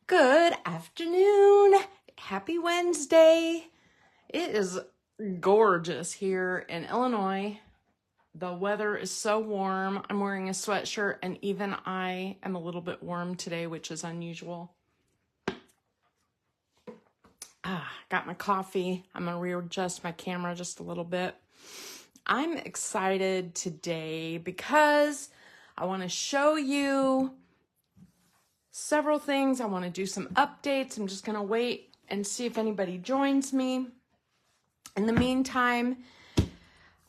Good afternoon. Happy Wednesday. It is gorgeous here in Illinois. The weather is so warm. I'm wearing a sweatshirt and even I am a little bit warm today, which is unusual. Got my coffee. I'm going to readjust my camera just a little bit. I'm excited today because I want to show you several things. I want to do some updates. I'm just going to wait and see if anybody joins me. In the meantime,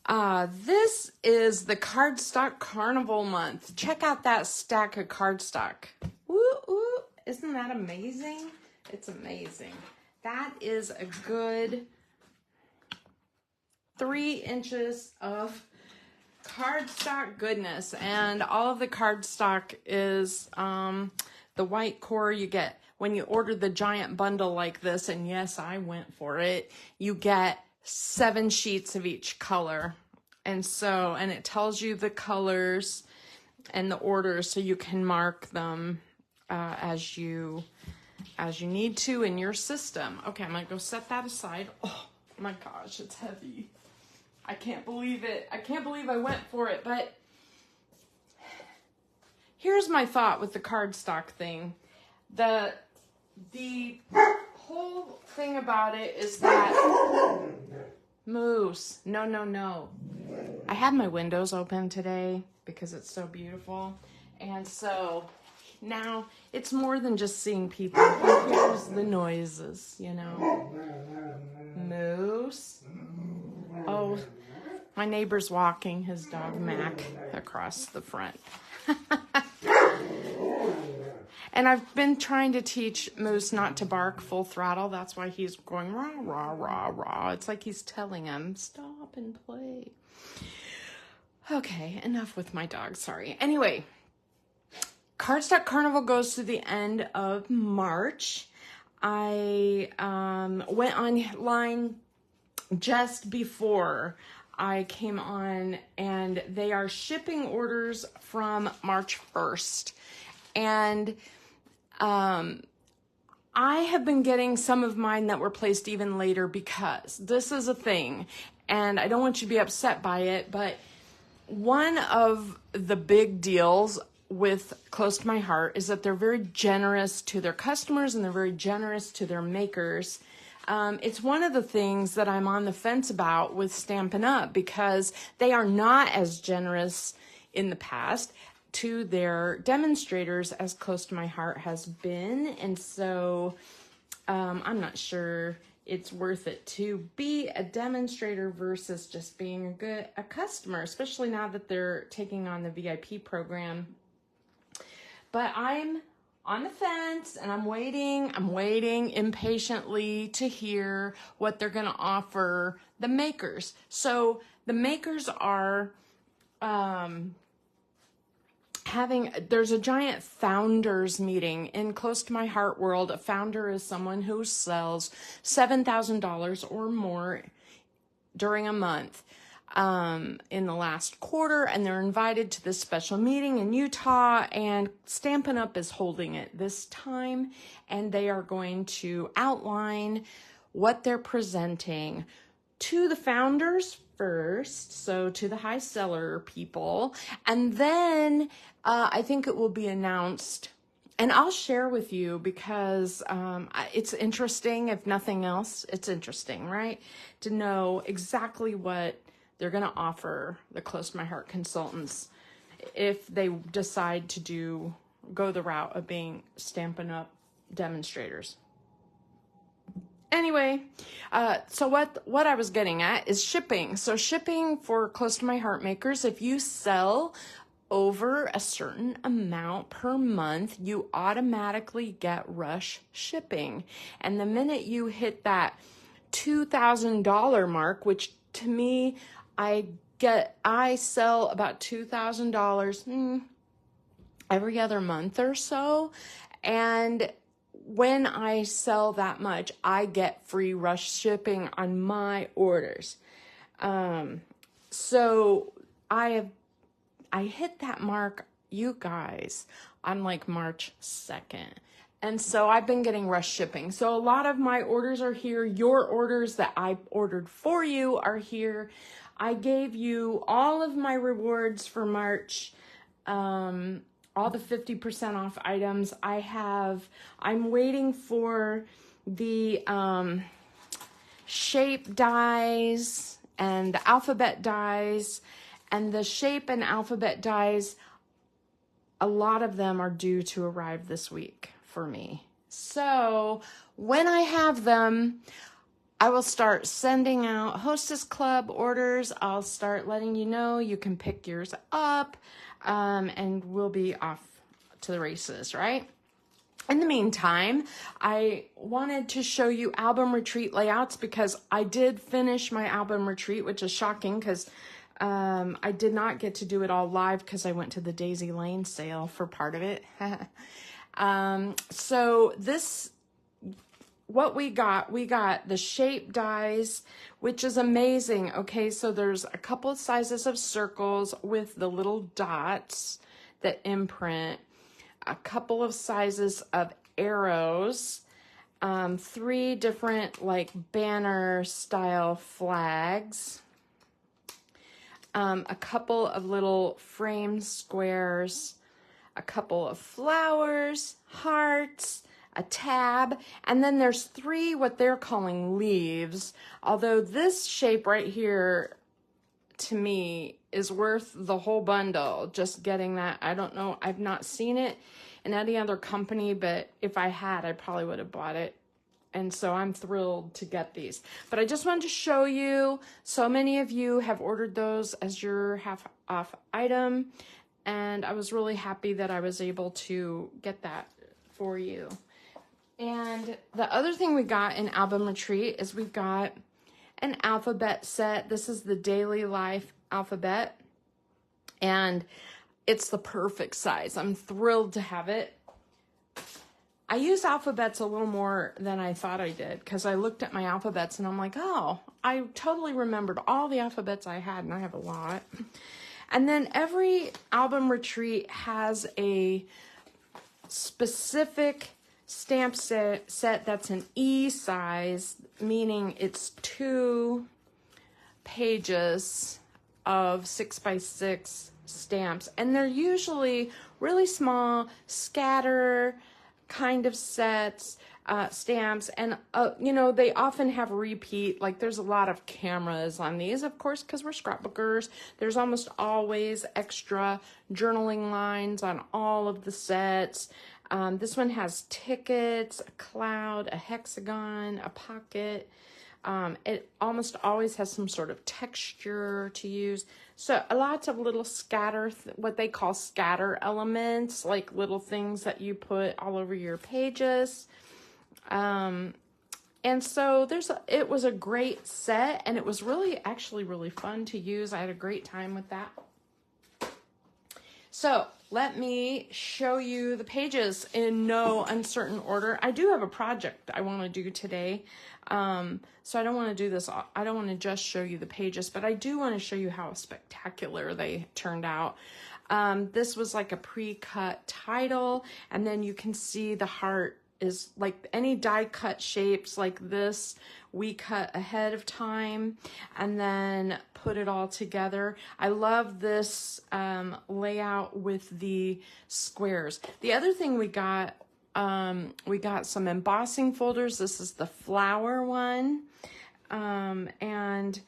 this is the Cardstock Carnival month. Check out that stack of cardstock. Woo, woo. Isn't that amazing? It's amazing. That is a good 3 inches of cardstock goodness. And all of the cardstock is the white core you get when you order the giant bundle like this. And yes, I went for it. You get 7 sheets of each color. And it tells you the colors and the orders so you can mark them as you need to in your system. Okay, I'm gonna go set that aside. Oh my gosh, it's heavy. I can't believe it. I can't believe I went for it, but here's my thought with the cardstock thing. The whole thing about it is that Moose, no. I had my windows open today because it's so beautiful. And so now it's more than just seeing people. Here's the noises, you know. Moose. Oh, my neighbor's walking his dog Mac across the front. And I've been trying to teach Moose not to bark full throttle. That's why he's going rah, rah, rah, rah. It's like he's telling him, stop and play. Okay, enough with my dog, sorry. Anyway, Cardstock Carnival goes to the end of March. I went online just before I came on, and they are shipping orders from March 1st. And I have been getting some of mine that were placed even later because this is a thing, and I don't want you to be upset by it, but one of the big deals with Close to My Heart is that they're very generous to their customers and they're very generous to their makers. It's one of the things that I'm on the fence about with Stampin' Up! Because they are not as generous in the past to their demonstrators as Close to My Heart has been. And so I'm not sure it's worth it to be a demonstrator versus just being a customer, especially now that they're taking on the VIP program. But I'm on the fence and I'm waiting impatiently to hear what they're going to offer the makers. So the makers are there's a giant founders meeting in Close to My Heart world. A founder is someone who sells $7,000 or more during a month in the last quarter, and they're invited to this special meeting in Utah, and Stampin' Up! Is holding it this time, and they are going to outline what they're presenting to the founders first, so to the high seller people, and then I think it will be announced, and I'll share with you because it's interesting. If nothing else, it's interesting, right? To know exactly what they're going to offer the Close to My Heart consultants if they decide to go the route of being Stampin' Up! Demonstrators. Anyway, so what I was getting at is shipping. So shipping for Close to My Heart makers, if you sell over a certain amount per month, you automatically get rush shipping. And the minute you hit that $2,000 mark, which to me, I sell about $2,000 every other month or so. And when I sell that much, I get free rush shipping on my orders. So I hit that mark, you guys, on like March 2nd. And so I've been getting rush shipping. So a lot of my orders are here. Your orders that I ordered for you are here. I gave you all of my rewards for March, all the 50% off items. I'm waiting for the shape dies and the alphabet dies, and the shape and alphabet dies, a lot of them are due to arrive this week for me. So when I have them, I will start sending out Hostess Club orders. I'll start letting you know you can pick yours up, and we'll be off to the races, right? In the meantime, I wanted to show you album retreat layouts because I did finish my album retreat, which is shocking because I did not get to do it all live because I went to the Daisy Lane sale for part of it. So this, what we got the shape dies, which is amazing. Okay, so there's a couple of sizes of circles with the little dots that imprint, a couple of sizes of arrows, 3 different like banner style flags, a couple of little frame squares, a couple of flowers, hearts, a tab, and then there's 3 what they're calling leaves. Although this shape right here, to me, is worth the whole bundle. Just getting that, I don't know, I've not seen it in any other company, but if I had, I probably would have bought it. And so I'm thrilled to get these. But I just wanted to show you, so many of you have ordered those as your half off item, and I was really happy that I was able to get that for you. And the other thing we got in Album Retreat is we've got an alphabet set. This is the Daily Life alphabet, and it's the perfect size. I'm thrilled to have it. I use alphabets a little more than I thought I did because I looked at my alphabets and I'm like, oh, I totally remembered all the alphabets I had, and I have a lot. And then every Album Retreat has a specific stamp set that's an E size, meaning it's 2 pages of 6x6 stamps, and they're usually really small scatter kind of sets, stamps, and you know, they often have repeat, like there's a lot of cameras on these, of course, because we're scrapbookers. There's almost always extra journaling lines on all of the sets. This one has tickets, a cloud, a hexagon, a pocket. It almost always has some sort of texture to use. So lots of little scatter, what they call scatter elements, like little things that you put all over your pages. And so it was a great set, and it was actually really fun to use. I had a great time with that. So let me show you the pages in no uncertain order. I do have a project I want to do today. So I don't want to do this. I don't want to just show you the pages, but I do want to show you how spectacular they turned out. This was like a pre-cut title, and then you can see the heart is like any die cut shapes like this. We cut ahead of time and then put it all together. I love this layout with the squares. The other thing we got some embossing folders. This is the flower one. And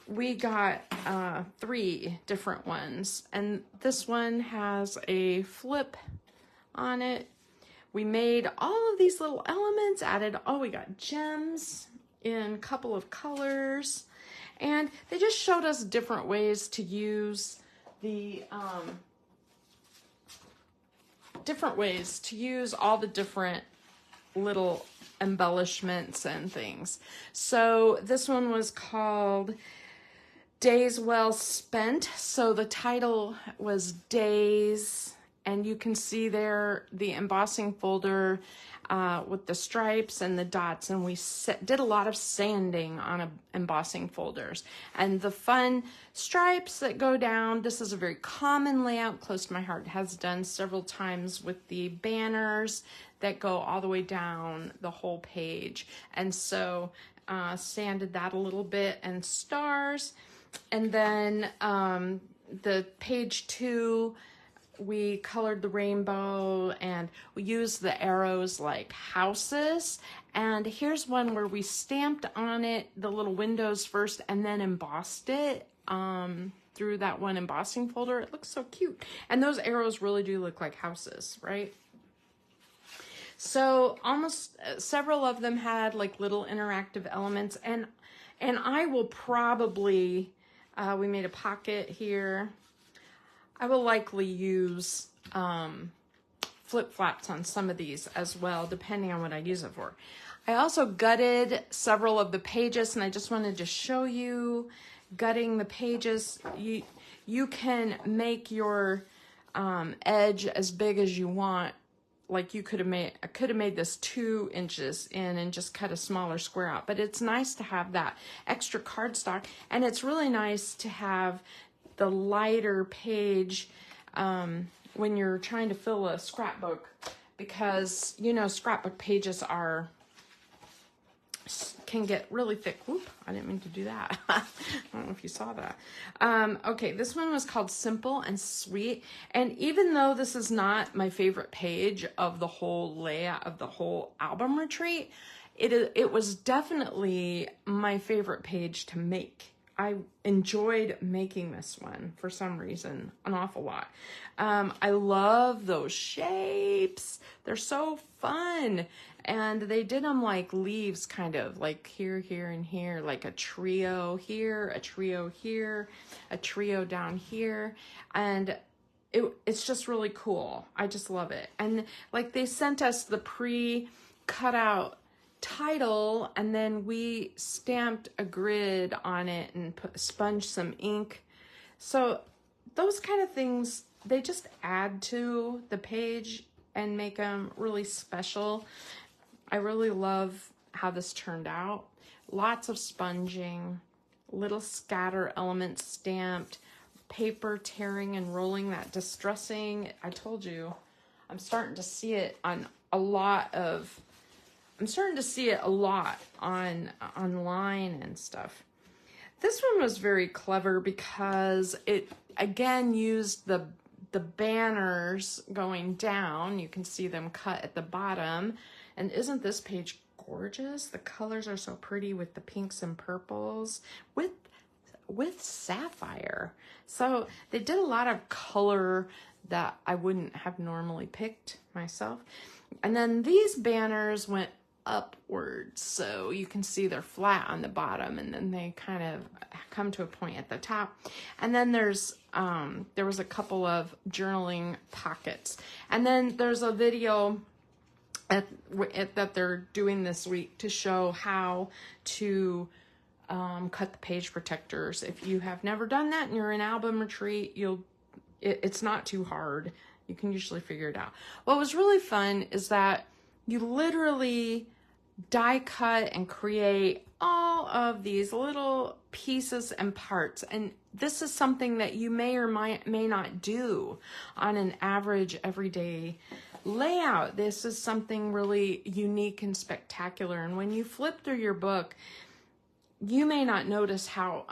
we got 3 different ones. And this one has a flip on it. We made all of these little elements, we got gems in a couple of colors, and they just showed us different ways to use the, all the different little embellishments and things. So this one was called Days Well Spent. So the title was Days and you can see there the embossing folder with the stripes and the dots, and we did a lot of sanding on embossing folders. And the fun stripes that go down, this is a very common layout, close to my heart. It has done several times with the banners that go all the way down the whole page. And so sanded that a little bit, and stars. And then the page 2, we colored the rainbow, and we used the arrows like houses. And here's one where we stamped on it the little windows first and then embossed it through that one embossing folder. It looks so cute. And those arrows really do look like houses, right? So almost several of them had like little interactive elements, and I will probably, we made a pocket here. I will likely use flip-flops on some of these as well, depending on what I use it for. I also gutted several of the pages, and I just wanted to show you gutting the pages. You can make your edge as big as you want. Like I could have made this 2 inches in and just cut a smaller square out, but it's nice to have that extra cardstock, and it's really nice to have the lighter page when you're trying to fill a scrapbook, because you know scrapbook pages can get really thick. Whoop, I didn't mean to do that. I don't know if you saw that. Okay, this one was called Simple and Sweet. And even though this is not my favorite page of the whole layout of the whole album retreat, it was definitely my favorite page to make. I enjoyed making this one for some reason, an awful lot. I love those shapes. They're so fun. And they did them like leaves, kind of like here, here, and here, like a trio here, a trio here, a trio down here. And it's just really cool. I just love it. And like they sent us the pre-cut out title, and then we stamped a grid on it and sponged some ink. So those kind of things, they just add to the page and make them really special. I really love how this turned out. Lots of sponging, little scatter elements stamped, paper tearing and rolling, that distressing. I told you, I'm starting to see it on a lot on online and stuff. This one was very clever because it again used the banners going down. You can see them cut at the bottom. And isn't this page gorgeous? The colors are so pretty with the pinks and purples with sapphire. So they did a lot of color that I wouldn't have normally picked myself. And then these banners went upwards, so you can see they're flat on the bottom, and then they kind of come to a point at the top. And then there was a couple of journaling pockets, and then there's a video that they're doing this week to show how to cut the page protectors. If you have never done that and you're in album retreat, it's not too hard. You can usually figure it out. What was really fun is that you literally die cut and create all of these little pieces and parts. And this is something that you may or may not do on an average everyday layout. This is something really unique and spectacular. And when you flip through your book, you may not notice how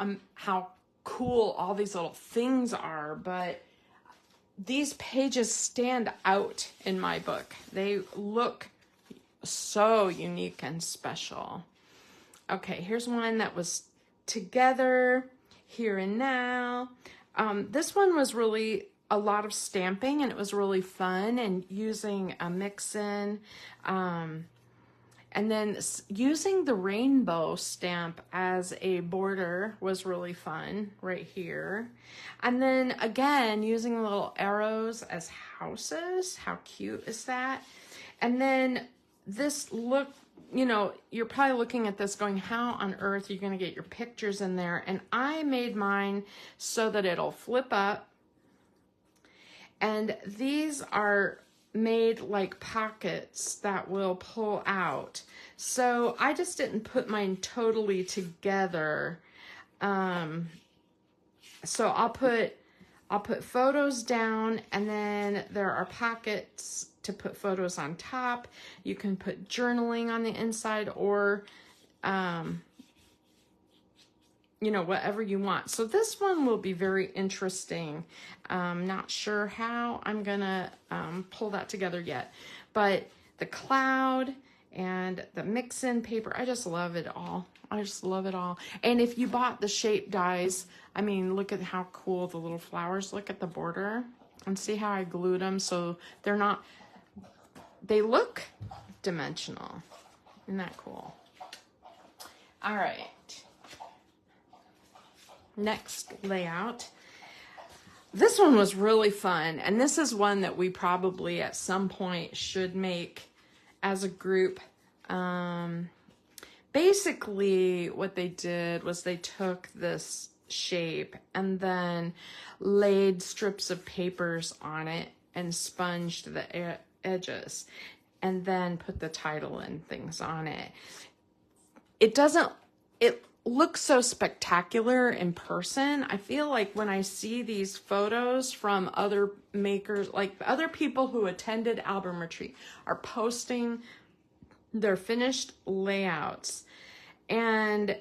cool all these little things are, but these pages stand out in my book. They look so unique and special. Okay, here's one that was together, here and now. This one was really a lot of stamping, and it was really fun, and using a mix-in, and then using the rainbow stamp as a border was really fun right here. And then again, using the little arrows as houses. How cute is that? And then this look, you're probably looking at this going, how on earth are you going to get your pictures in there? And I made mine so that it'll flip up. And these are made like pockets that will pull out. So I just didn't put mine totally together. So I'll put photos down, and then there are pockets to put photos on top. You can put journaling on the inside, or you know, whatever you want. So this one will be very interesting. Not sure how I'm gonna pull that together yet, but the cloud and the mix-in paper, I just love it all. I just love it all. And if you bought the shape dies, I mean, look at how cool the little flowers look at the border, and see how I glued them so they're not, they look dimensional. Isn't that cool? All right. Next layout. This one was really fun, and this is one that we probably at some point should make as a group. Basically what they did was they took this shape and then laid strips of papers on it and sponged the edges, and then put the title and things on it. It looks so spectacular in person. I feel like when I see these photos from other makers, like other people who attended Album Retreat, are posting their finished layouts. And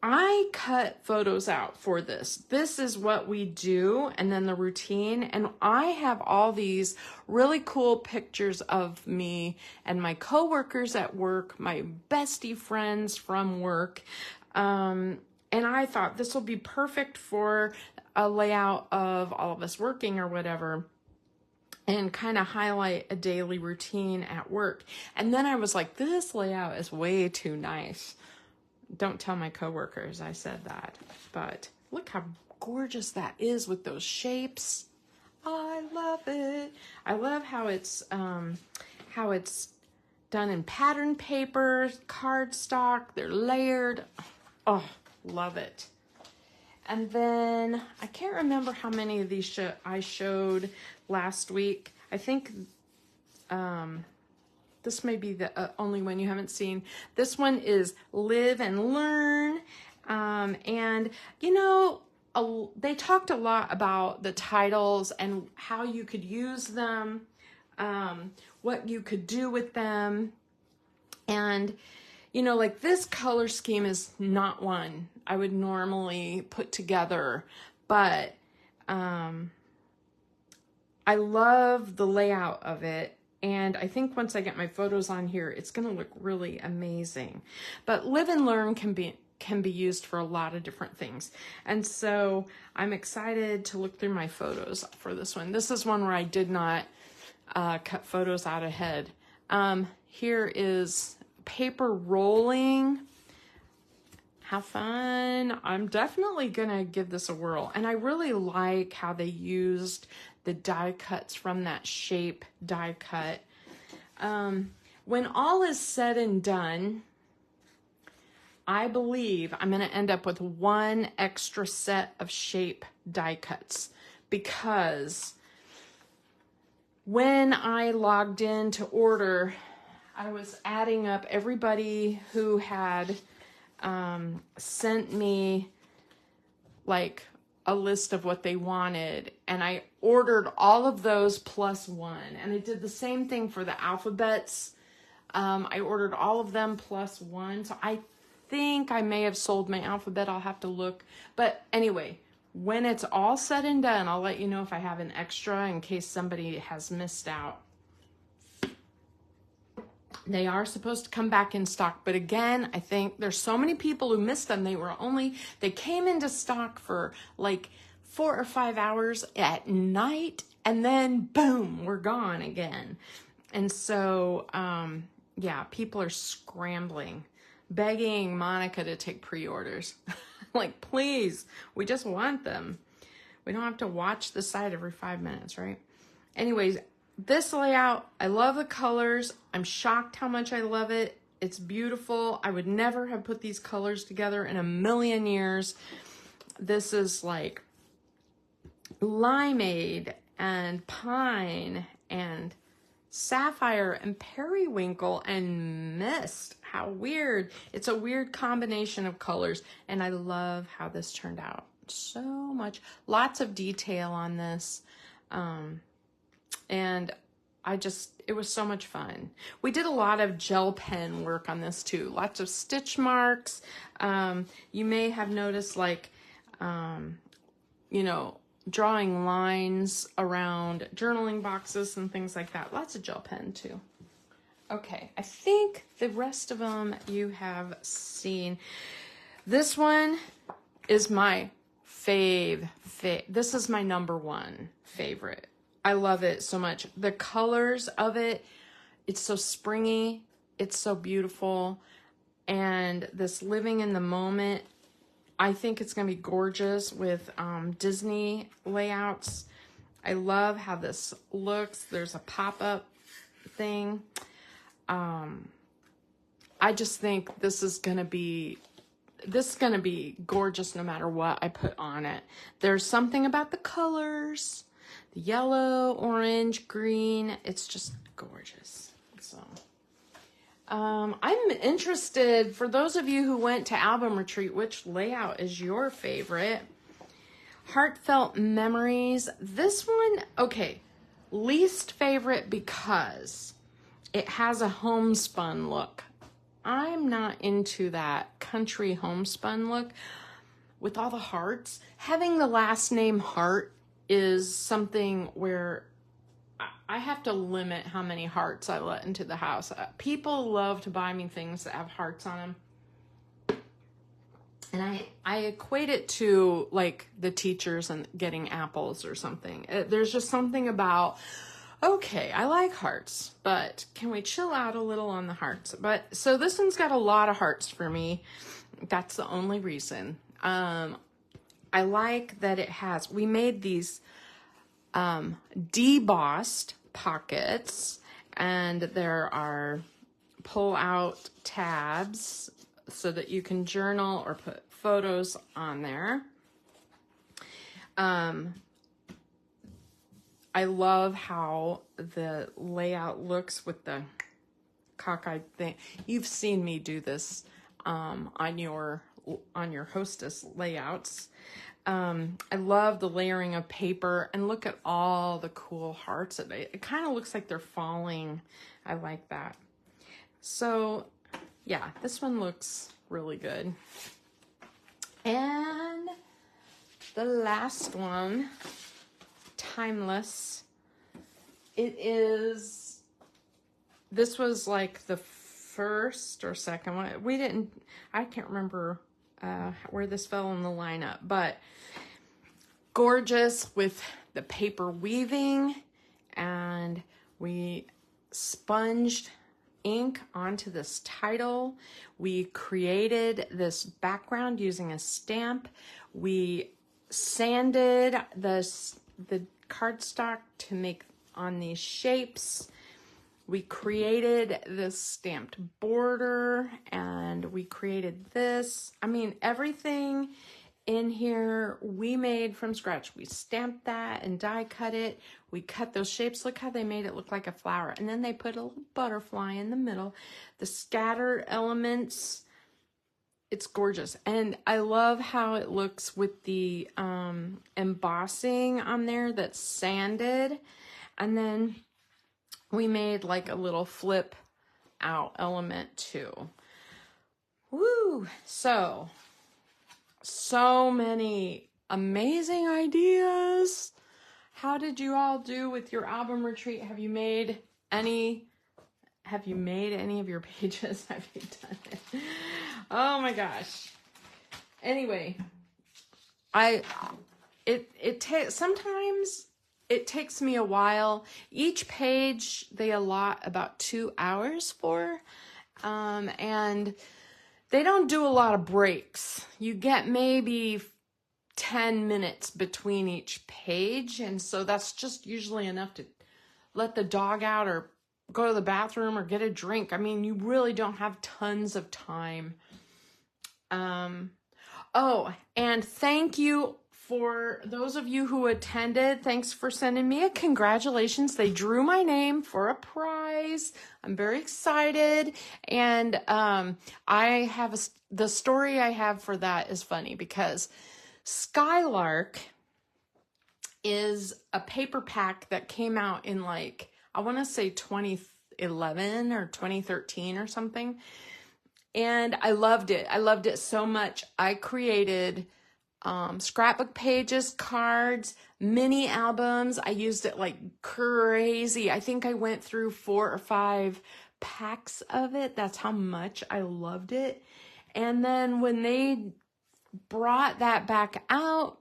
I cut photos out for this. This is what we do, and then the routine. And I have all these really cool pictures of me and my coworkers at work, my bestie friends from work. And I thought this will be perfect for a layout of all of us working or whatever, and kind of highlight a daily routine at work. And then I was like, this layout is way too nice. Don't tell my coworkers I said that, but look how gorgeous that is with those shapes. I love it. I love how it's done in pattern paper, cardstock. They're layered. Oh, love it. And then I can't remember how many of these I showed last week. I think this may be the only one you haven't seen. This one is Live and Learn. And, you know, they talked a lot about the titles and how you could use them, what you could do with them. And, you know, like this color scheme is not one I would normally put together, but I love the layout of it. And I think once I get my photos on here, it's going to look really amazing. But Live and Learn can be used for a lot of different things. And so I'm excited to look through my photos for this one. This is one where I did not cut photos out ahead. Here is paper rolling. Have fun. I'm definitely going to give this a whirl. And I really like how they used the die cuts from that shape die cut. When all is said and done, I believe I'm going to end up with one extra set of shape die cuts, because when I logged in to order, I was adding up everybody who had sent me like a list of what they wanted, and I ordered all of those plus one. And I did the same thing for the alphabets. I ordered all of them plus one. So I think I may have sold my alphabet. I'll have to look. But anyway, when it's all said and done, I'll let you know if I have an extra in case somebody has missed out. They are supposed to come back in stock, but again, I think there's so many people who missed them. They came into stock for like 4 or 5 hours at night, and then boom, we're gone again. And so, yeah, people are scrambling, begging Monica to take pre-orders. Like, please, we just want them. We don't have to watch the site every 5 minutes, right? Anyways, this layout, I love the colors. I'm shocked how much I love it. It's beautiful. I would never have put these colors together in a million years. This is like limeade and pine and sapphire and periwinkle and mist. How weird. It's a weird combination of colors, and I love how this turned out. So much, lots of detail on this. And it was so much fun. We did a lot of gel pen work on this too. Lots of stitch marks. You may have noticed, like, drawing lines around journaling boxes and things like that. Lots of gel pen too. Okay, I think the rest of them you have seen. This one is my this is my #1 favorite. I love it so much. The colors of it, it's so springy, it's so beautiful, and this living in the moment, I think it's going to be gorgeous with Disney layouts. I love how this looks. There's a pop-up thing. I just think this is going to be gorgeous no matter what I put on it. There's something about the colors, the yellow, orange, green. It's just gorgeous. So I'm interested, for those of you who went to Album Retreat, which layout is your favorite? Heartfelt Memories. This one, okay, least favorite because it has a homespun look. I'm not into that country homespun look with all the hearts. Having the last name Hart is something where I have to limit how many hearts I let into the house. People love to buy me things that have hearts on them. And I equate it to like the teachers and getting apples or something. There's just something about, okay, I like hearts, but can we chill out a little on the hearts? But so this one's got a lot of hearts for me. That's the only reason. I like that it has, we made these debossed pockets, and there are pull out tabs so that you can journal or put photos on there. I love how the layout looks with the cockeyed thing. You've seen me do this on your hostess layouts. I love the layering of paper, and look at all the cool hearts. It kind of looks like they're falling. I like that. So yeah, this one looks really good. And the last one, Timeless. This was like the first or second one. I can't remember where this fell in the lineup, but gorgeous with the paper weaving, and we sponged ink onto this title. We created this background using a stamp. We sanded the cardstock to make on these shapes. We created this stamped border, and we created this. I mean, everything in here we made from scratch. We stamped that and die cut it. We cut those shapes. Look how they made it look like a flower. And then they put a little butterfly in the middle. The scattered elements, it's gorgeous. And I love how it looks with the embossing on there that's sanded. And then we made like a little flip out element too. Woo! So many amazing ideas. How did you all do with your album retreat? Have you made any of your pages? Have you done it? Oh my gosh. Anyway, sometimes it takes me a while. Each page they allot about 2 hours for, and they don't do a lot of breaks. You get maybe 10 minutes between each page, and so that's just usually enough to let the dog out or go to the bathroom or get a drink. I mean, you really don't have tons of time. Oh, and thank you for those of you who attended, thanks for sending me a congratulations. They drew my name for a prize. I'm very excited. And I have the story I have for that is funny because Skylark is a paper pack that came out in like, I want to say 2011 or 2013 or something. And I loved it. I loved it so much. I created scrapbook pages, cards, mini albums. I used it like crazy. I think I went through 4 or 5 packs of it. That's how much I loved it. And then when they brought that back out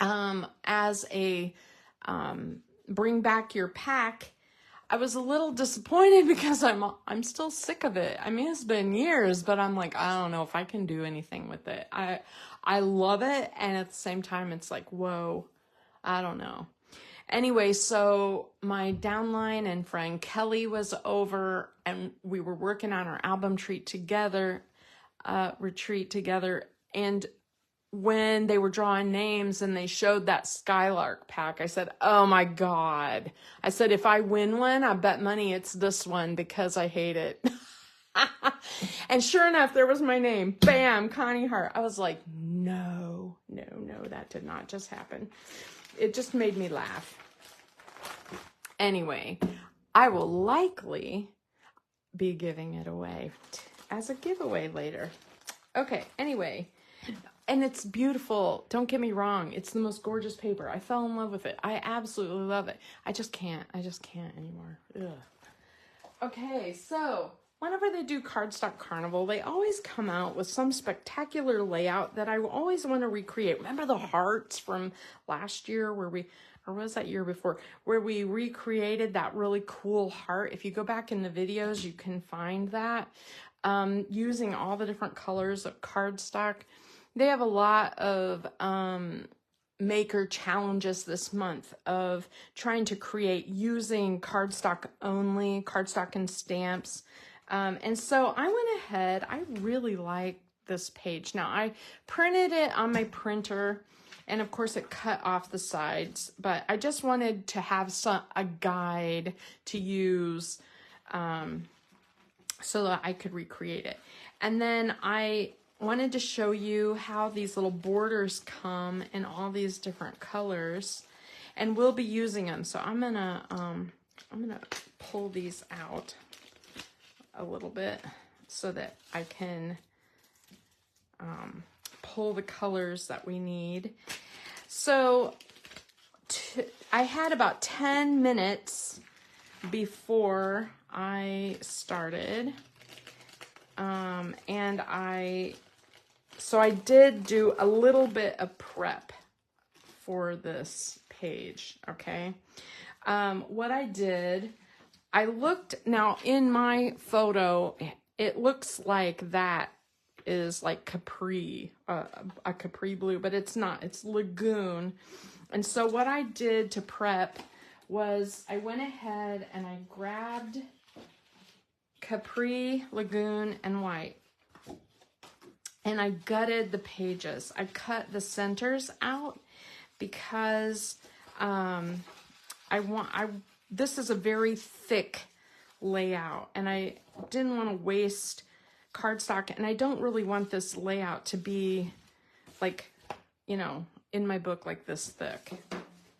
as a bring back your pack, I was a little disappointed because I'm still sick of it. I mean, it's been years, but I'm like, I don't know if I can do anything with it. I love it, and at the same time, it's like, whoa, I don't know. Anyway, so my downline and friend Kelly was over, and we were working on our album retreat together, and when they were drawing names and they showed that Skylark pack, I said, oh my God. I said, if I win one, I bet money it's this one because I hate it. And sure enough, there was my name. Bam, Connie Hart. I was like, no, that did not just happen. It just made me laugh. Anyway, I will likely be giving it away as a giveaway later. Okay, anyway. And it's beautiful. Don't get me wrong. It's the most gorgeous paper. I fell in love with it. I absolutely love it. I just can't anymore. Ugh. Okay, so whenever they do Cardstock Carnival, they always come out with some spectacular layout that I always want to recreate. Remember the hearts from last year or was that year before, where we recreated that really cool heart? If you go back in the videos, you can find that. Using all the different colors of cardstock. They have a lot of maker challenges this month of trying to create using cardstock only, cardstock and stamps. And so I went ahead, I really like this page. Now I printed it on my printer and of course it cut off the sides, but I just wanted to have a guide to use so that I could recreate it. And then I wanted to show you how these little borders come in all these different colors, and we'll be using them. So I'm gonna pull these out a little bit so that I can pull the colors that we need. So I had about 10 minutes before I started, and so I did do a little bit of prep for this page, okay? What I did, I looked, now in my photo, it looks like that is like capri, a capri blue, but it's not, it's lagoon. And so what I did to prep was I went ahead and I grabbed capri, lagoon, and white. And I gutted the pages. I cut the centers out because this is a very thick layout and I didn't want to waste cardstock, and I don't really want this layout to be like, you know, in my book like this thick.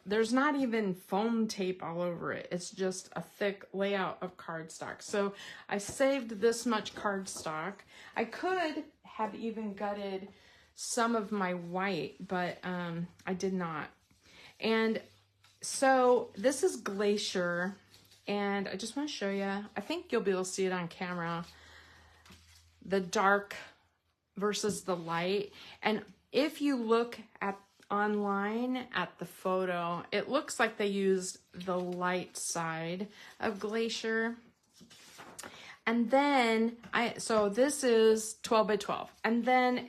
There's not even foam tape all over it. It's just a thick layout of cardstock. So I saved this much cardstock. I could have even gutted some of my white, but I did not. And so this is Glacier, and I just want to show you, I think you'll be able to see it on camera, the dark versus the light. And if you look at online at the photo, it looks like they used the light side of Glacier. And then so this is 12 by 12. And then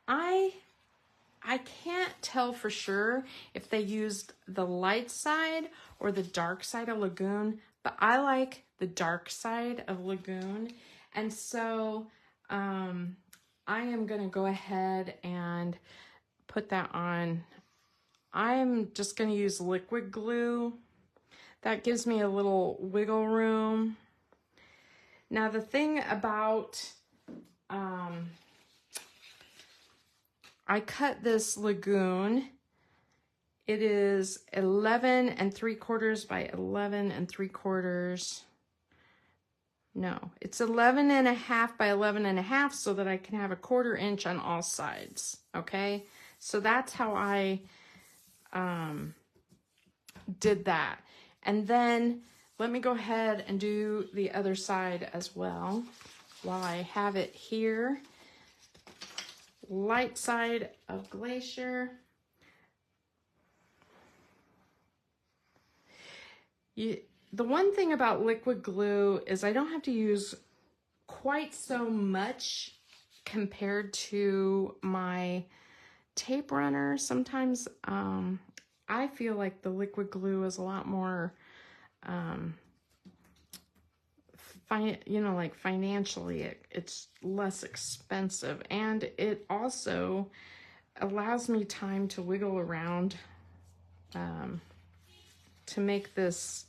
I can't tell for sure if they used the light side or the dark side of Lagoon, but I like the dark side of Lagoon. And so I am going to go ahead and put that on. I'm just going to use liquid glue. That gives me a little wiggle room. Now the thing about, I cut this lagoon. It is 11 3/4 by 11 3/4. No, it's 11.5 by 11.5 so that I can have a 1/4 inch on all sides. Okay, so that's how I did that. And then let me go ahead and do the other side as well while I have it here. Light side of Glacier. The one thing about liquid glue is I don't have to use quite so much compared to my tape runner. Sometimes I feel like the liquid glue is a lot more, like financially, it's less expensive, and it also allows me time to wiggle around to make this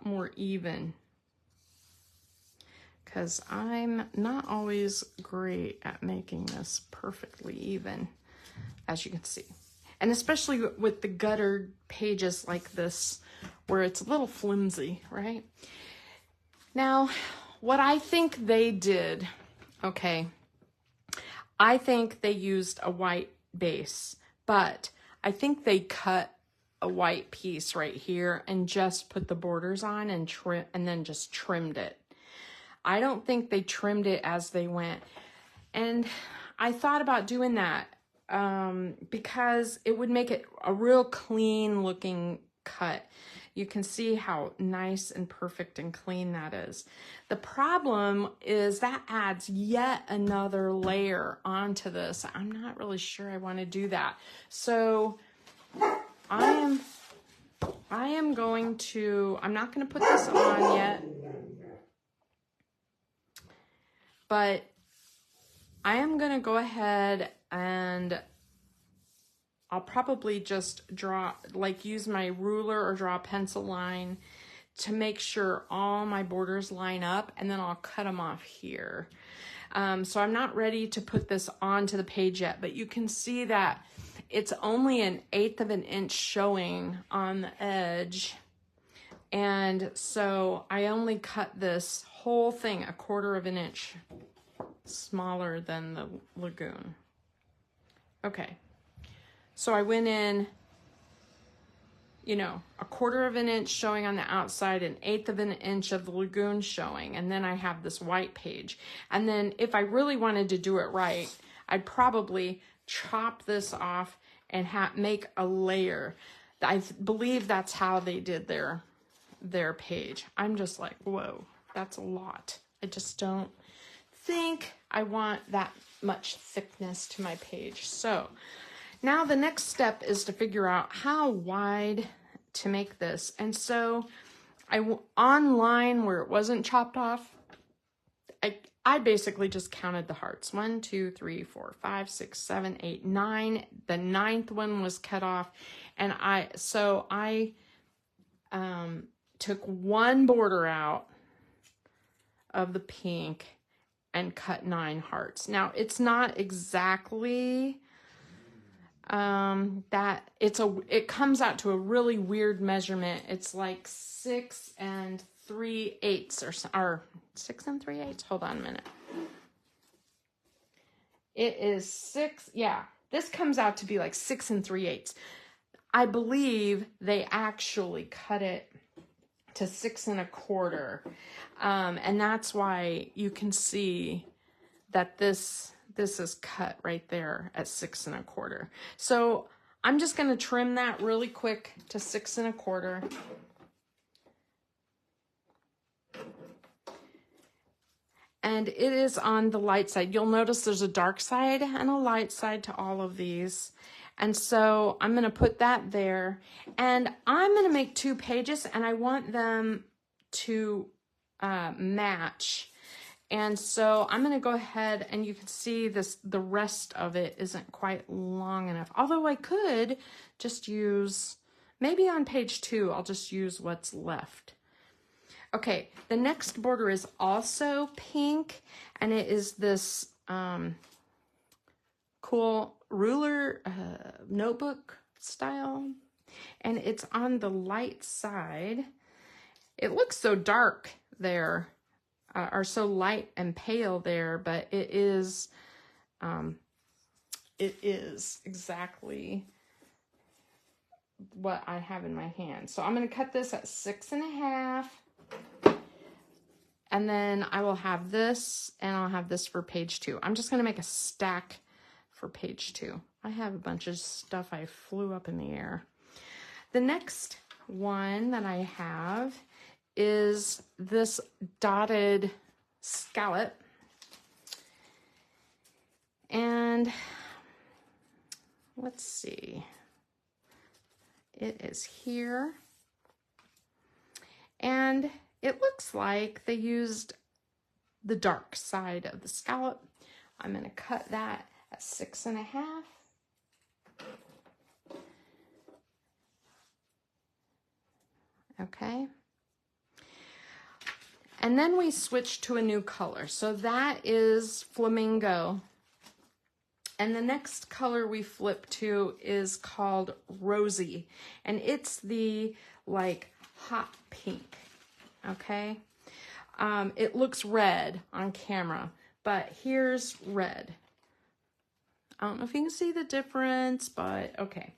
more even, because I'm not always great at making this perfectly even, as you can see. And especially with the guttered pages like this, where it's a little flimsy, right? Now, what I think they did, okay, I think they used a white base, but I think they cut a white piece right here and just put the borders on and then just trimmed it. I don't think they trimmed it as they went. And I thought about doing that because it would make it a real clean looking cut. You can see how nice and perfect and clean that is. The problem is that adds yet another layer onto this. I'm not really sure I want to do that. So I am going to, I'm not going to put this on yet, but I am going to go ahead and I'll probably just draw, like use my ruler or draw a pencil line to make sure all my borders line up, and then I'll cut them off here. So I'm not ready to put this onto the page yet, but you can see that it's only 1/8 of an inch showing on the edge. And so I only cut this whole thing 1/4 of an inch smaller than the lagoon. Okay. So I went in, 1/4 of an inch showing on the outside, 1/8 of an inch of the lagoon showing, and then I have this white page. And then if I really wanted to do it right, I'd probably chop this off and make a layer. I believe that's how they did their page. I'm just like, whoa, that's a lot. I just don't think I want that much thickness to my page. So now the next step is to figure out how wide to make this. And so online where it wasn't chopped off, I basically just counted the hearts. 1, 2, 3, 4, 5, 6, 7, 8, 9. The 9th one was cut off. And I took one border out of the pink and cut 9 hearts. Now it's not exactly it comes out to a really weird measurement. It's like 6 3/8 or 6 3/8. Hold on a minute. It is 6. Yeah, this comes out to be like 6 3/8. I believe they actually cut it to 6 1/4. And that's why you can see that this is cut right there at 6 1/4. So I'm just going to trim that really quick to 6 1/4. And it is on the light side. You'll notice there's a dark side and a light side to all of these. And so I'm going to put that there. And I'm going to make 2 pages, and I want them to match. And so I'm going to go ahead, and you can see this, the rest of it isn't quite long enough. Although I could just use, maybe on page 2, I'll just use what's left. Okay, the next border is also pink, and it is this cool ruler notebook style, and it's on the light side. It looks so dark there, or so light and pale there, but it is exactly what I have in my hand. So I'm going to cut this at 6.5, and then I will have this, and I'll have this for page 2. I'm just going to make a stack for page 2. I have a bunch of stuff I flew up in the air. The next one that I have is this dotted scallop, and let's see, it is here, and it looks like they used the dark side of the scallop. I'm going to cut that at 6.5. Okay. And then we switch to a new color. So that is flamingo. And the next color we flip to is called rosy. And it's the like hot pink. Okay. It looks red on camera, but here's red. I don't know if you can see the difference, but okay.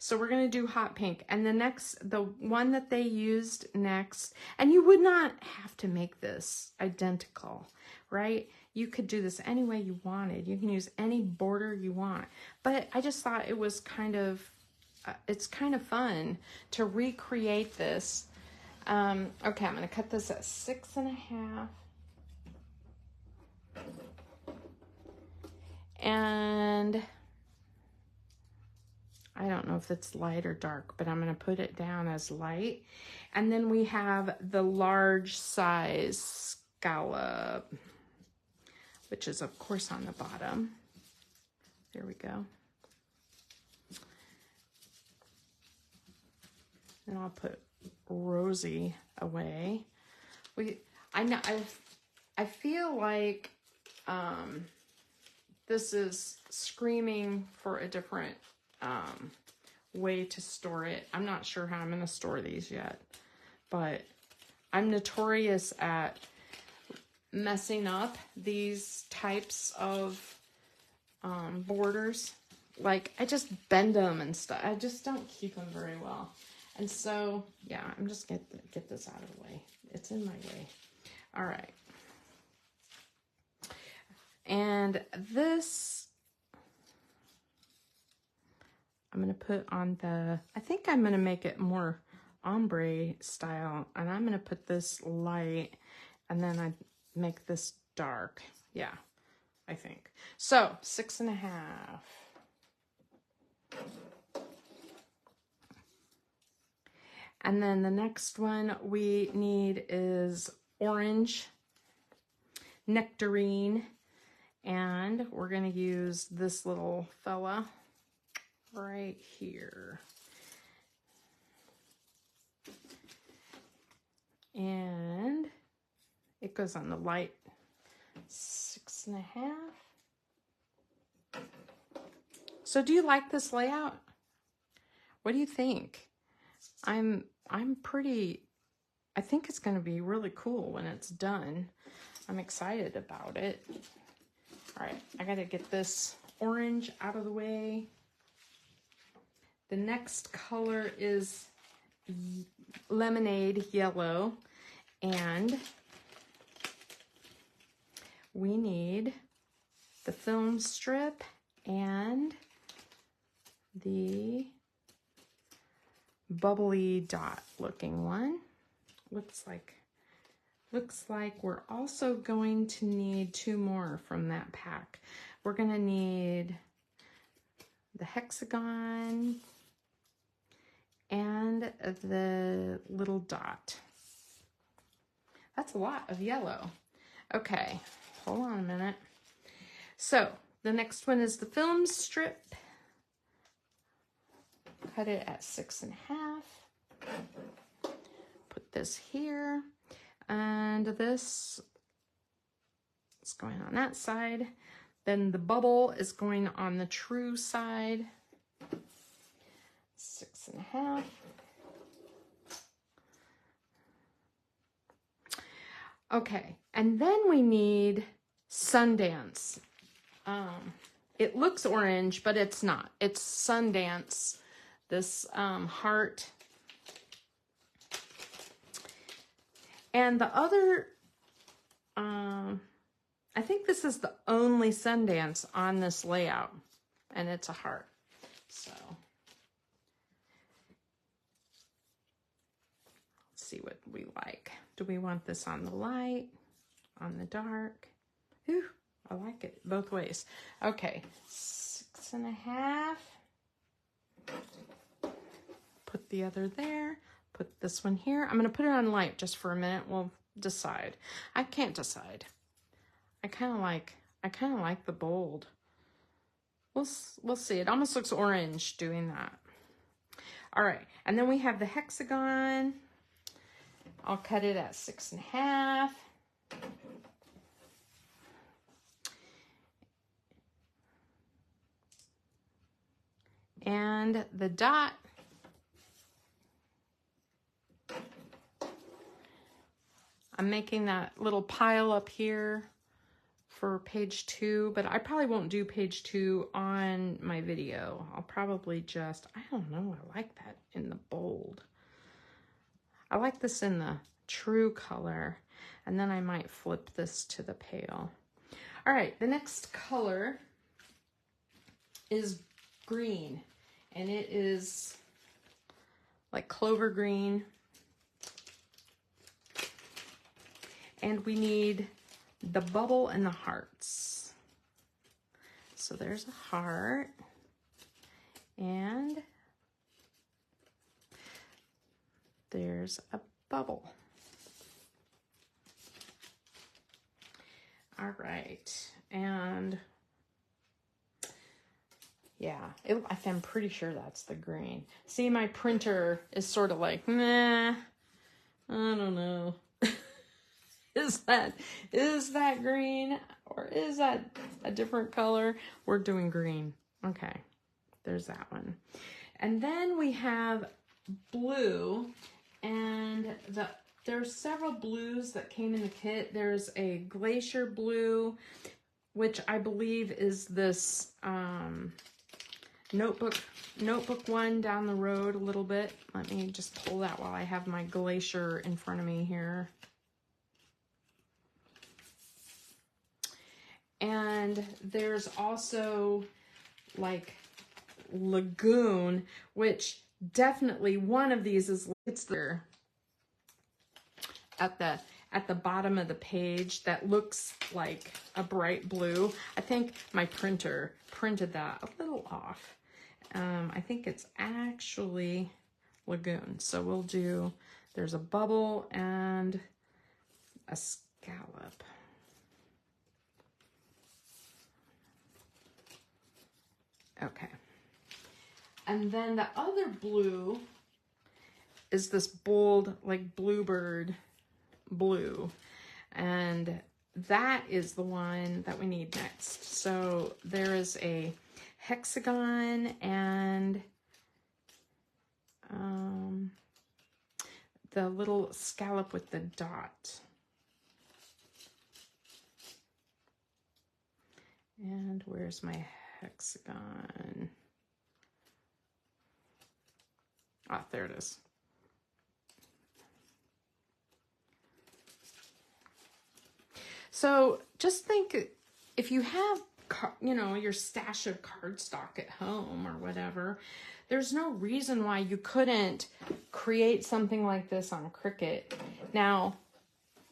So we're going to do hot pink. And the one that they used next, and you would not have to make this identical, right? You could do this any way you wanted. You can use any border you want. But I just thought it was kind of, it's kind of fun to recreate this. Okay, I'm going to cut this at 6.5. And I don't know if it's light or dark, but I'm going to put it down as light. And then we have the large size scallop, which is of course on the bottom. There we go. And I'll put rosy away. I feel like this is screaming for a different way to store it. I'm not sure how I'm going to store these yet, but I'm notorious at messing up these types of borders. Like, I just bend them and stuff. I just don't keep them very well. And so, yeah, I'm just going to get this out of the way. It's in my way. All right. And this, I'm going to put on the, I think I'm going to make it more ombre style. And I'm going to put this light, and then I make this dark. Yeah, I think. So 6.5. And then the next one we need is orange nectarine. And we're going to use this little fella right here. And it goes on the light 6.5. So do you like this layout? What do you think? I think it's going to be really cool when it's done. I'm excited about it. All right, I got to get this orange out of the way. The next color is lemonade yellow, and we need the film strip and the bubbly dot looking one. Looks like we're also going to need 2 more from that pack. We're going to need the hexagon and the little dot. That's a lot of yellow. Okay, hold on a minute. So the next one is the film strip. Cut it at 6.5. Put this here, and this is going on that side. Then the bubble is going on the true side. 6.5. Okay, and then we need Sundance. It looks orange, but it's not. It's Sundance. This heart. And the other, I think this is the only Sundance on this layout, and it's a heart. So let's see what we like. Do we want this on the light, on the dark? Ooh, I like it both ways. Okay, 6.5. Put the other there. Put this one here. I'm going to put it on light just for a minute. We'll decide. I can't decide. I kind of like the bold. We'll see. It almost looks orange doing that. All right, and then we have the hexagon. I'll cut it at 6.5. And the dot, I'm making that little pile up here for page 2, but I probably won't do page 2 on my video. I'll probably just, I don't know, I like that in the bold. I like this in the true color, and then I might flip this to the pale. All right, the next color is green, and it is like clover green. And we need the bubble and the hearts. So there's a heart, and there's a bubble. All right, and yeah, I'm pretty sure that's the green. See, my printer is sort of like, nah, I don't know. Is that green, or is that a different color? We're doing green. Okay, there's that one. And then we have blue, and there's several blues that came in the kit. There's a glacier blue, which I believe is this notebook one down the road a little bit. Let me just pull that while I have my glacier in front of me here. And there's also like lagoon, which definitely one of these is, it's there at the bottom of the page that looks like a bright blue. I think my printer printed that a little off. I think it's actually lagoon. So we'll do, there's a bubble and a scallop. Okay. And then the other blue is this bold, like bluebird blue. And that is the one that we need next. So there is a hexagon and the little scallop with the dot. And where's my hexagon? Ah, there it is. So just think, if you have, you know, your stash of cardstock at home or whatever, there's no reason why you couldn't create something like this on Cricut. Now,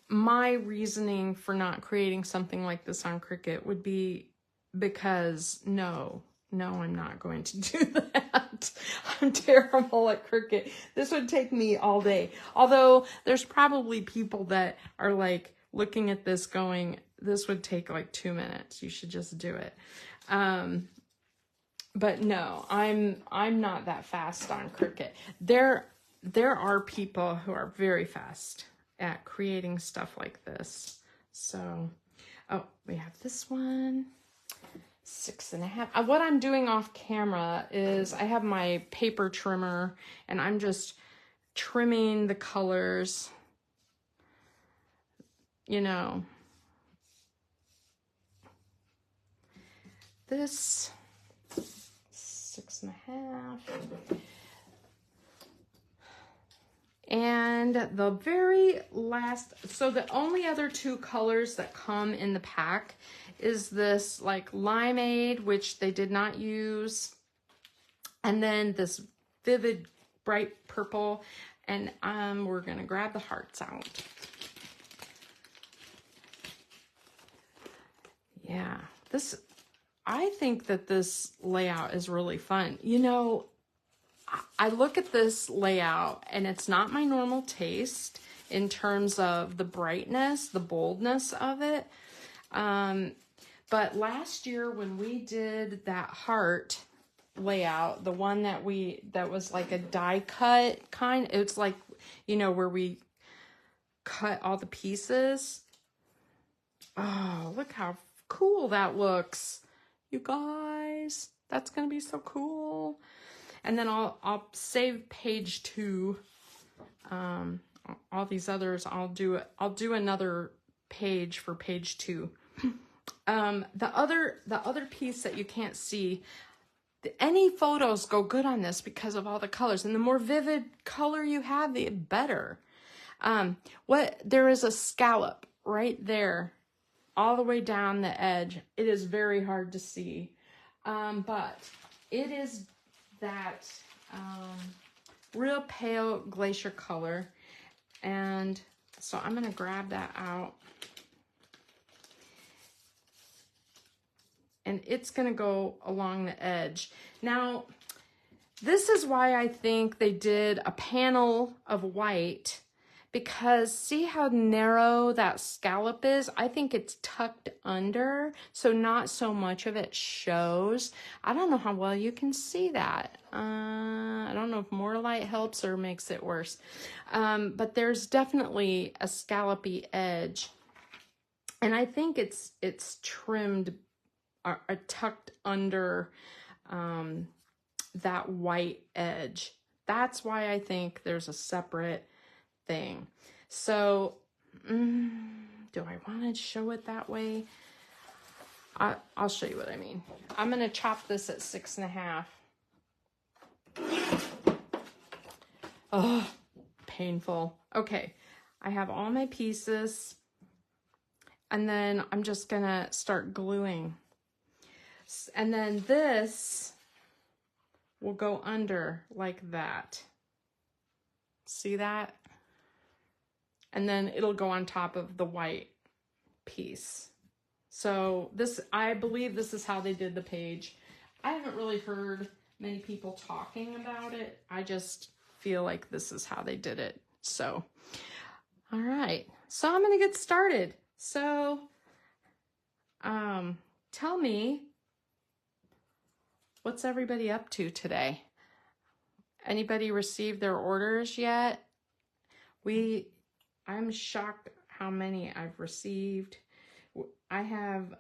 my reasoning for not creating something like this on Cricut would be because no, I'm not going to do that. I'm terrible at Cricut. This would take me all day. Although there's probably people that are like looking at this going, this would take like 2 minutes. You should just do it. But no, I'm not that fast on Cricut. There are people who are very fast at creating stuff like this. So, oh, we have this one, 6.5. What I'm doing off camera is I have my paper trimmer and I'm just trimming the colors, you know. This 6.5. And the very last, so the only other 2 colors that come in the pack is this like limeade, which they did not use, and then this vivid bright purple, and we're gonna grab the hearts out. Yeah, I think that this layout is really fun. You know, I look at this layout and it's not my normal taste in terms of the brightness, the boldness of it. But last year when we did that heart layout, the one that was like a die cut kind, it's like, you know, where we cut all the pieces. Oh, look how cool that looks. You guys, that's gonna be so cool. And then I'll save page 2. All these others, I'll do another page for page 2. The other piece that you can't see, any photos go good on this because of all the colors, and the more vivid color you have, the better. There is a scallop right there, all the way down the edge. It is very hard to see, but it is that real pale glacier color, and so I'm gonna grab that out, and it's gonna go along the edge. Now, this is why I think they did a panel of white, because see how narrow that scallop is? I think it's tucked under, so not so much of it shows. I don't know how well you can see that. I don't know if more light helps or makes it worse. But there's definitely a scallopy edge. And I think it's trimmed or tucked under that white edge. That's why I think there's a separate thing. So, do I want to show it that way? I'll show you what I mean. I'm going to chop this at 6.5. Oh, painful. Okay, I have all my pieces, and then I'm just going to start gluing. And then this will go under like that. See that? And then it'll go on top of the white piece. So this, I believe this is how they did the page. I haven't really heard many people talking about it. I just feel like this is how they did it. So, all right. So I'm gonna get started. So, tell me, what's everybody up to today? Anybody received their orders yet? I'm shocked how many I've received. I have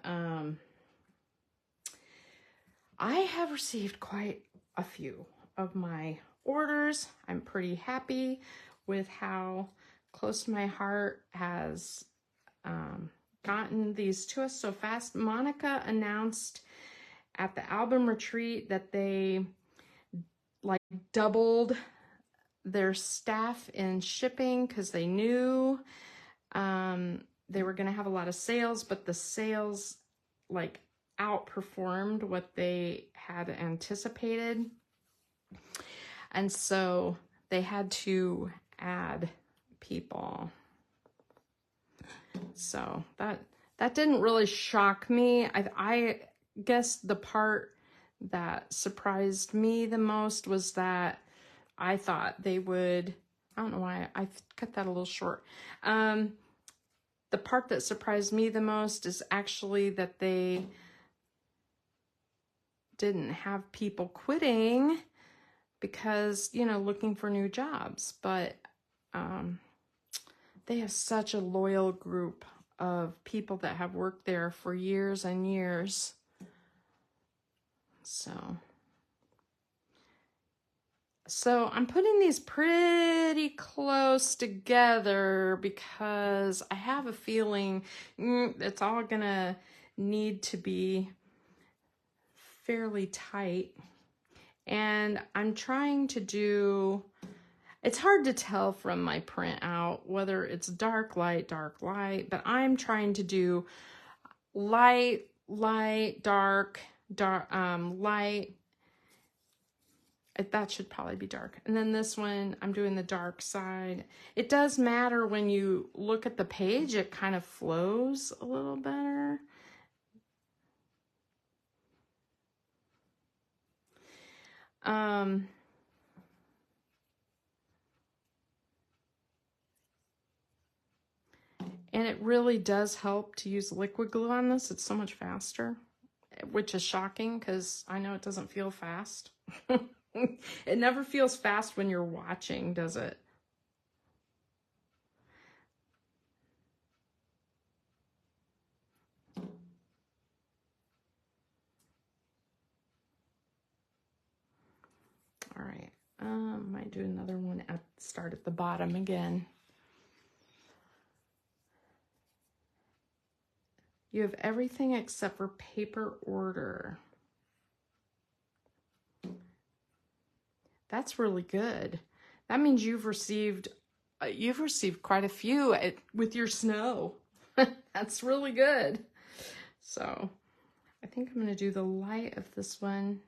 received quite a few of my orders. I'm pretty happy with how close my heart has gotten these to us so fast. Monica announced at the album retreat that they like doubled their staff in shipping because they knew they were going to have a lot of sales, but the sales like outperformed what they had anticipated. And so they had to add people. So that didn't really shock me. I guess the part that surprised me the most was that I thought they would, I don't know why I cut that a little short. the part that surprised me the most is actually that they didn't have people quitting because, you know, looking for new jobs. But they have such a loyal group of people that have worked there for years and years. So I'm putting these pretty close together because I have a feeling it's all gonna need to be fairly tight. And I'm trying to do, it's hard to tell from my printout whether it's dark, light, but I'm trying to do light, dark, light. That should probably be dark. And then this one, I'm doing the dark side. It does matter when you look at the page, it kind of flows a little better. And it really does help to use liquid glue on this. It's so much faster, which is shocking because I know it doesn't feel fast. It never feels fast when you're watching, does it? All right, might do another one start at the bottom again. You have everything except for paper order. That's really good. That means you've received quite a few with your snow. That's really good. So I think I'm going to do the light of this one.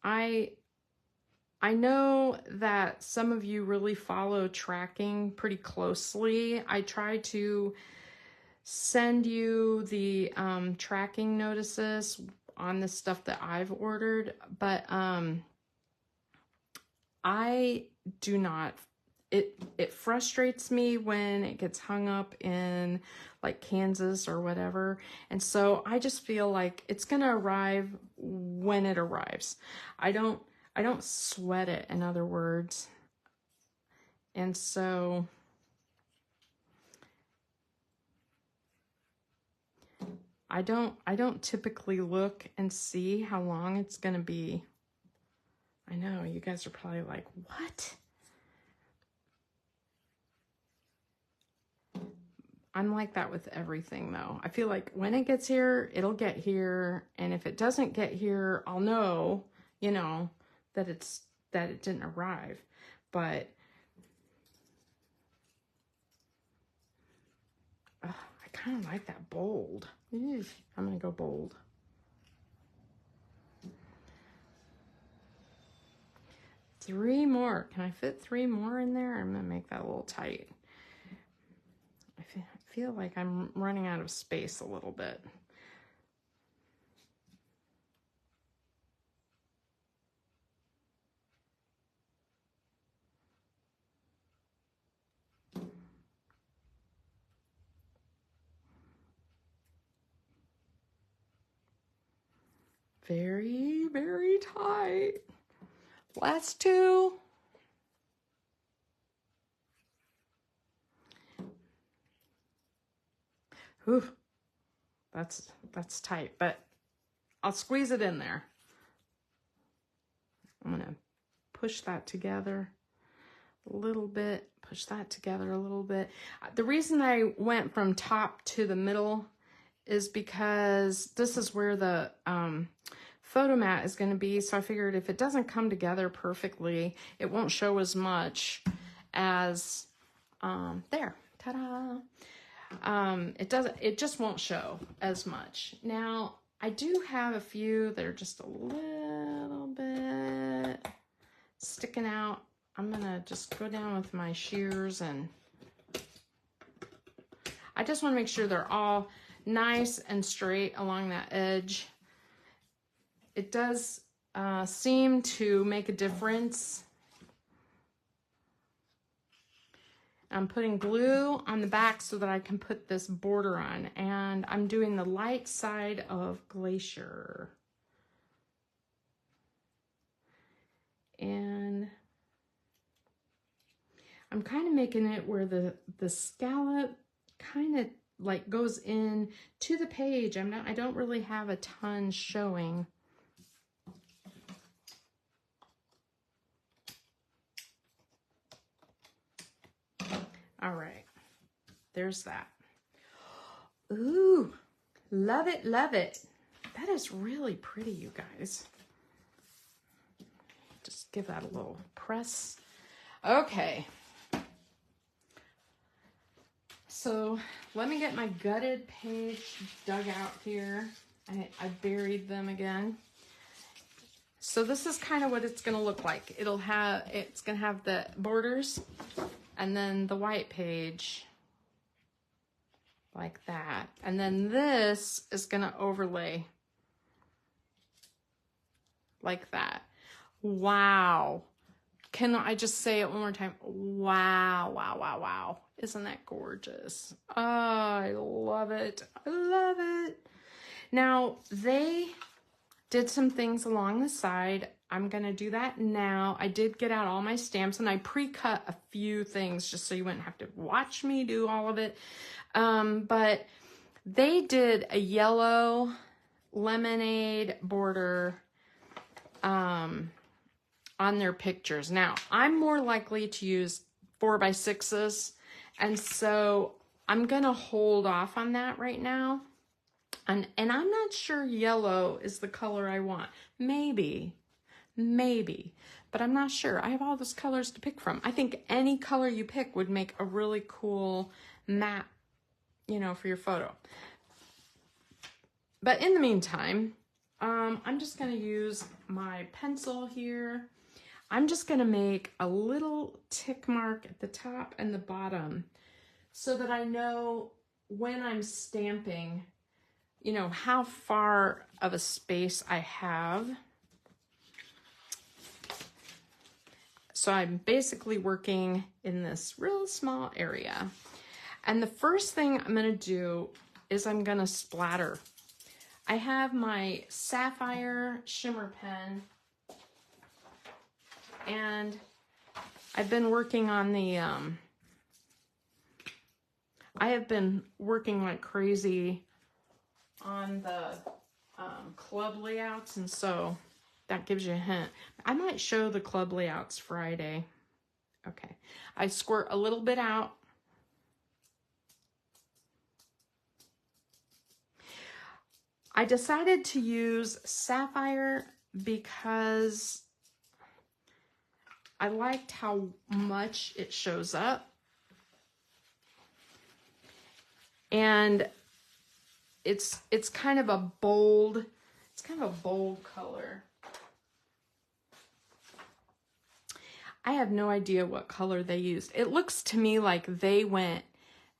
I know that some of you really follow tracking pretty closely. I try to send you the tracking notices on the stuff that I've ordered, but I do not. It frustrates me when it gets hung up in like Kansas or whatever, and so I just feel like it's gonna arrive when it arrives. I don't sweat it, in other words. And so I don't typically look and see how long it's gonna be. I know you guys are probably like, what? I'm like that with everything though. I feel like when it gets here, it'll get here, and if it doesn't get here, I'll know, you know, that it didn't arrive. But I kind of like that bold. I'm gonna go bold. Three more. Can I fit three more in there? I'm gonna make that a little tight. I feel like I'm running out of space a little bit. Very, very tight. Last two. Whew. That's tight, but I'll squeeze it in there. I'm gonna push that together a little bit, push that together a little bit. The reason I went from top to the middle is because this is where the photo mat is going to be. So I figured if it doesn't come together perfectly, it won't show as much as there. Ta-da! It just won't show as much. Now, I do have a few that are just a little bit sticking out. I'm gonna just go down with my shears, and I just want to make sure they're all nice and straight along that edge. It does seem to make a difference I'm putting glue on the back so that I can put this border on, and I'm doing the light side of Glacier. And I'm kind of making it where the scallop kind of like goes in to the page. I don't really have a ton showing. All right, there's that. Ooh, love it, love it. That is really pretty, you guys. Just give that a little press. Okay. So let me get my gutted page dug out here. I buried them again. So this is kind of what it's going to look like. It's going to have the borders and then the white page like that. And then this is going to overlay like that. Wow. Can I just say it one more time? Wow, wow, wow, wow. Isn't that gorgeous? Oh, I love it. I love it. Now, they did some things along the side. I'm going to do that now. I did get out all my stamps, and I pre-cut a few things just so you wouldn't have to watch me do all of it. But they did a yellow lemonade border on their pictures. Now, I'm more likely to use 4x6s, and so I'm gonna hold off on that right now. And I'm not sure yellow is the color I want. Maybe, but I'm not sure. I have all those colors to pick from. I think any color you pick would make a really cool map, you know, for your photo. But in the meantime, I'm just gonna use my pencil here. I'm just going to make a little tick mark at the top and the bottom so that I know when I'm stamping, you know, how far of a space I have. So I'm basically working in this real small area. And the first thing I'm going to do is I'm going to splatter. I have my sapphire shimmer pen, and I've been working on the, I have been working like crazy on the club layouts, and so that gives you a hint. I might show the club layouts Friday. Okay, I squirt a little bit out. I decided to use sapphire because I liked how much it shows up. And it's kind of a bold, color. I have no idea what color they used. It looks to me like they went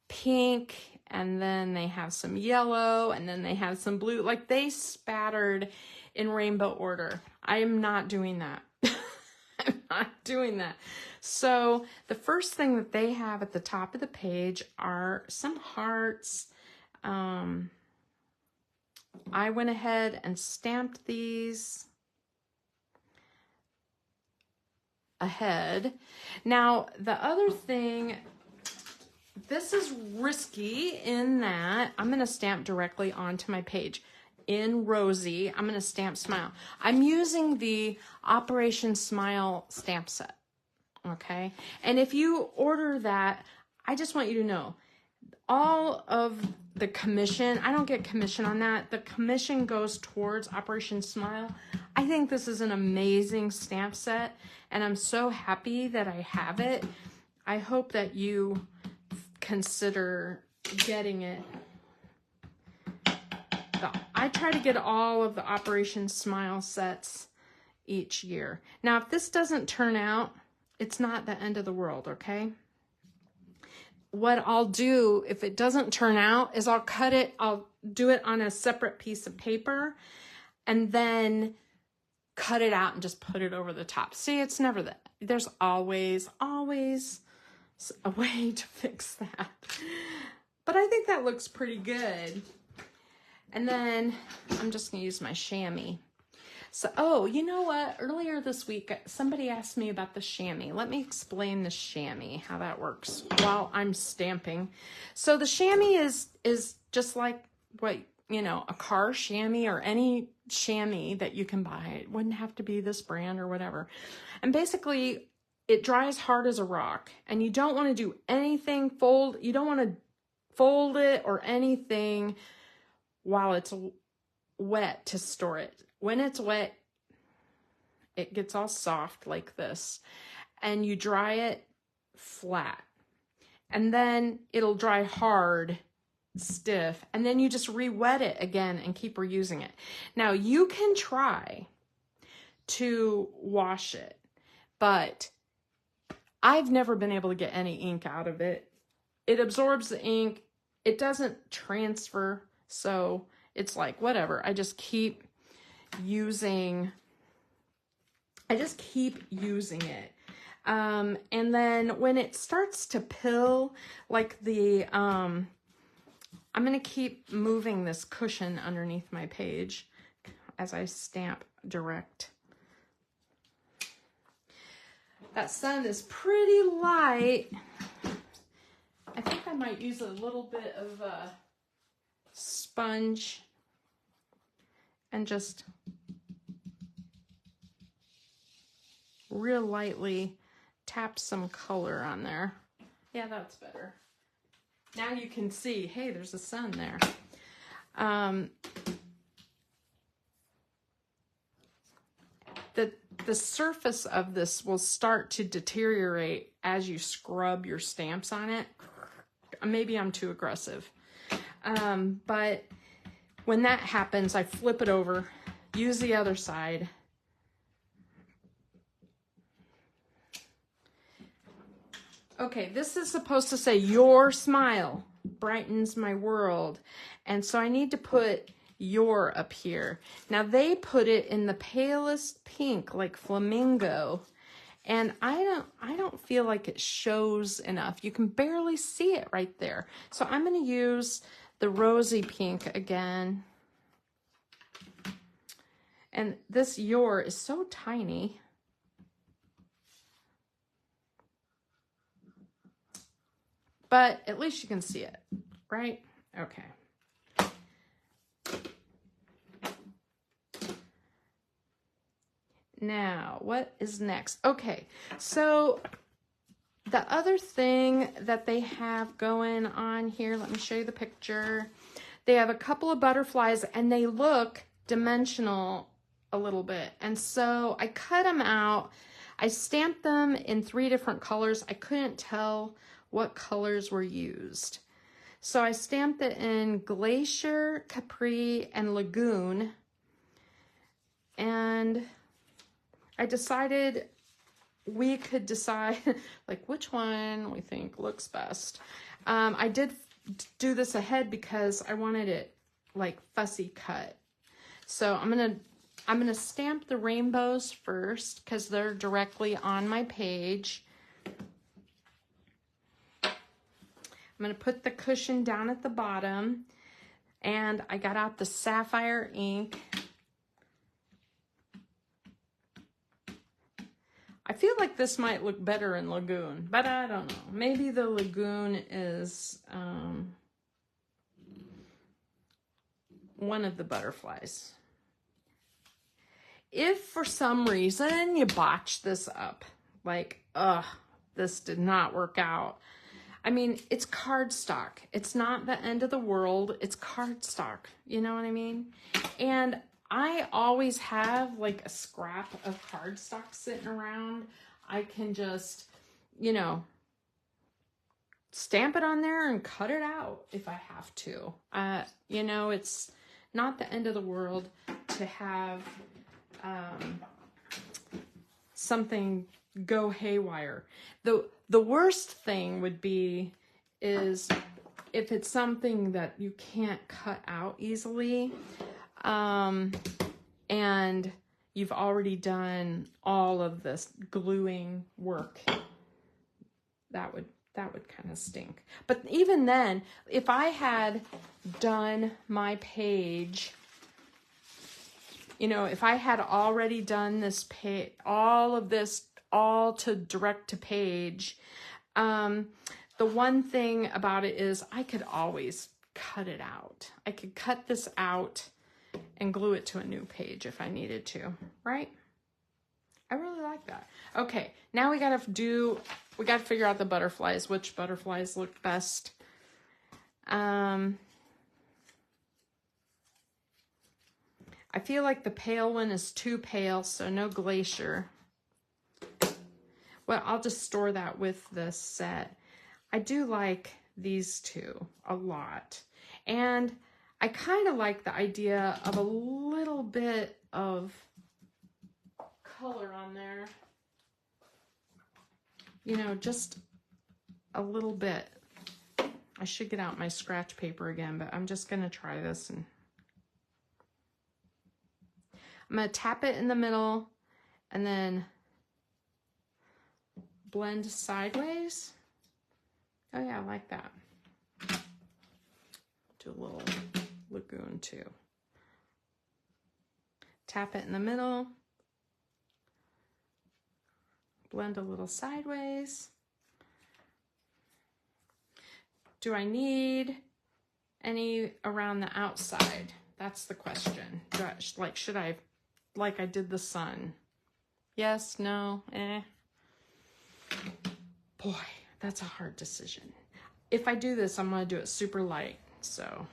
pink, and then they have some yellow, and then they have some blue. Like they spattered in rainbow order. I am not doing that. I'm not doing that. So the first thing that they have at the top of the page are some hearts. I went ahead and stamped these ahead. Now, the other thing, this is risky in that I'm going to stamp directly onto my page. In Rosie, I'm going to stamp Smile. I'm using the Operation Smile stamp set, okay? And if you order that, I just want you to know, all of the commission, I don't get commission on that. The commission goes towards Operation Smile. I think this is an amazing stamp set, and I'm so happy that I have it. I hope that you consider getting it. I try to get all of the Operation Smile sets each year. Now, if this doesn't turn out, it's not the end of the world, okay? What I'll do, if it doesn't turn out, is I'll cut it, I'll do it on a separate piece of paper, and then cut it out and just put it over the top. See, it's never that. There's always a way to fix that. But I think that looks pretty good. And then I'm just gonna use my chamois. So, oh, you know what? Earlier this week, somebody asked me about the chamois. Let me explain the chamois, how that works while I'm stamping. So the chamois is just like what, you know, a car chamois or any chamois that you can buy. It wouldn't have to be this brand or whatever. And basically, it dries hard as a rock. And you don't want to do anything, you don't want to fold it or anything while it's wet to store it. When it's wet, it gets all soft like this, and you dry it flat, and then it'll dry hard, stiff, and then you just re-wet it again and keep reusing it. Now you can try to wash it, but I've never been able to get any ink out of it. It absorbs the ink. It doesn't transfer, so it's like, whatever. I just keep using it. And then when it starts to pill, like I'm going to keep moving this cushion underneath my page as I stamp direct. That sun is pretty light. I think I might use a little bit of a sponge and just real lightly tap some color on there. Yeah, that's better. Now you can see, hey, there's a sun there. The surface of this will start to deteriorate as you scrub your stamps on it. Maybe I'm too aggressive. But when that happens, I flip it over, use the other side. Okay, this is supposed to say, your smile brightens my world. And so I need to put your up here. Now they put it in the palest pink, like flamingo. And I don't feel like it shows enough. You can barely see it right there. So I'm going to use the rosy pink again. And this your is so tiny. But at least you can see it, right? Okay. Now, what is next? Okay, so the other thing that they have going on here, let me show you the picture. They have a couple of butterflies and they look dimensional a little bit. And so I cut them out. I stamped them in 3 different colors. I couldn't tell what colors were used. So I stamped it in Glacier, Capri, and Lagoon. And I decided we could decide like which one we think looks best. I did do this ahead because I wanted it like fussy cut. So I'm gonna stamp the rainbows first because they're directly on my page. I'm going to put the cushion down at the bottom, and I got out the sapphire ink. I feel like this might look better in Lagoon, but I don't know. Maybe the Lagoon is one of the butterflies. If for some reason you botch this up, like, this did not work out. I mean, it's cardstock. It's not the end of the world. It's cardstock. You know what I mean? And I always have like a scrap of cardstock sitting around. I can just, you know, stamp it on there and cut it out if I have to. You know, it's not the end of the world to have something go haywire. The worst thing would be is if it's something that you can't cut out easily, and you've already done all of this gluing work. That That would kind of stink. But even then, if I had done my page, you know, if I had already done this page, all of this, all to direct to page, the one thing about it is I could always cut it out. I could cut this out and glue it to a new page if I needed to, right? I really like that. Okay, now we gotta figure out the butterflies, which butterflies look best. I feel like the pale one is too pale, so no glacier. Well, I'll just store that with the set. I do like these two a lot. And I kind of like the idea of a little bit of color on there. You know, just a little bit. I should get out my scratch paper again, but I'm just going to try this. And I'm going to tap it in the middle and then blend sideways. Oh yeah, I like that. Do a little lagoon too. Tap it in the middle. Blend a little sideways. Do I need any around the outside? That's the question. Should I, like I did the sun? Yes, no, eh. Boy, that's a hard decision. If I do this, I'm going to do it super light, so.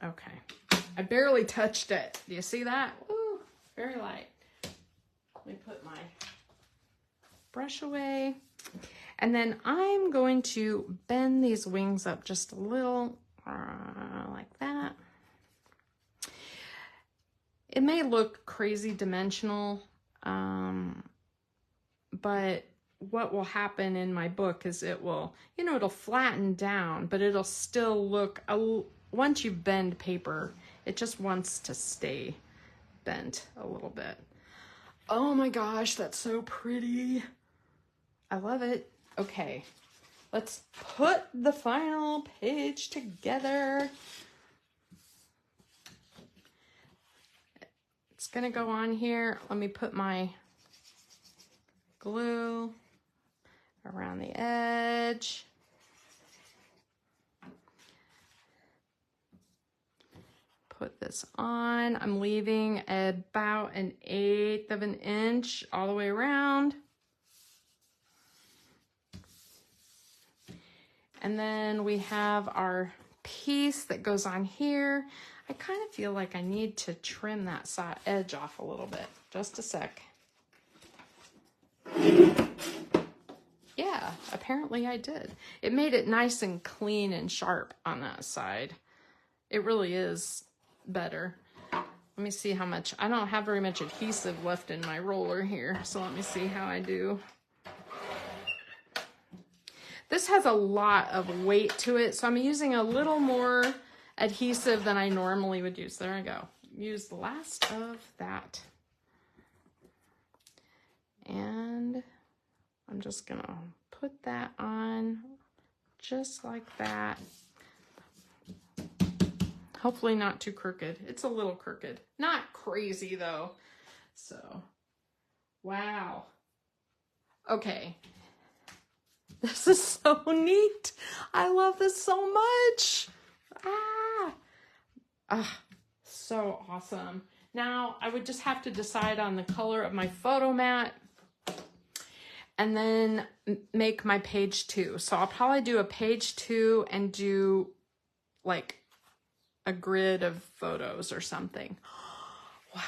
Okay. I barely touched it. Do you see that? Ooh, very light. Let me put my brush away. And then I'm going to bend these wings up just a little, like that. It may look crazy dimensional, but what will happen in my book is it will, you know, it'll flatten down, but it'll still look, once you bend paper, it just wants to stay bent a little bit. Oh my gosh, that's so pretty. I love it. Okay, let's put the final page together. It's gonna go on here. Let me put my glue around the edge. Put this on. I'm leaving about 1/8 of an inch all the way around. And then we have our piece that goes on here. I kind of feel like I need to trim that side edge off a little bit. Just a sec. Yeah, apparently I did. It made it nice and clean and sharp on that side. It really is better. Let me see how much. I don't have very much adhesive left in my roller here, so let me see how I do. This has a lot of weight to it, so I'm using a little more adhesive than I normally would use. There I go. Use the last of that. And I'm just gonna put that on just like that. Hopefully not too crooked. It's a little crooked. Not crazy though. So, wow. Okay. This is so neat. I love this so much. So awesome. Now I would just have to decide on the color of my photo mat and then make my page 2. So I'll probably do a page 2 and do like a grid of photos or something. Wow,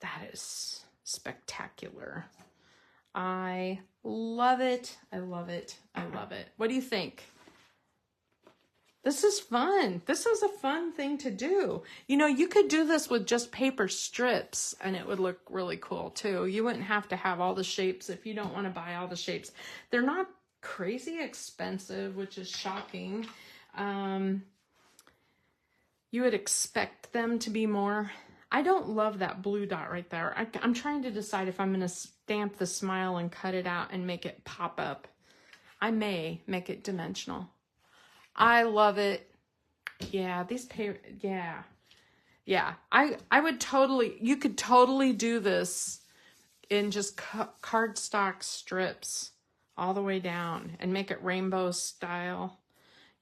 that is spectacular. I love it. I love it. I love it. What do you think? This is fun. This is a fun thing to do. You know, you could do this with just paper strips and it would look really cool too. You wouldn't have to have all the shapes if you don't want to buy all the shapes. They're not crazy expensive, which is shocking. You would expect them to be more. I don't love that blue dot right there. I'm trying to decide if I'm going to stamp the smile and cut it out and make it pop up. I may make it dimensional. I love it. Yeah, yeah. I would totally, you could totally do this in just cardstock strips all the way down and make it rainbow style.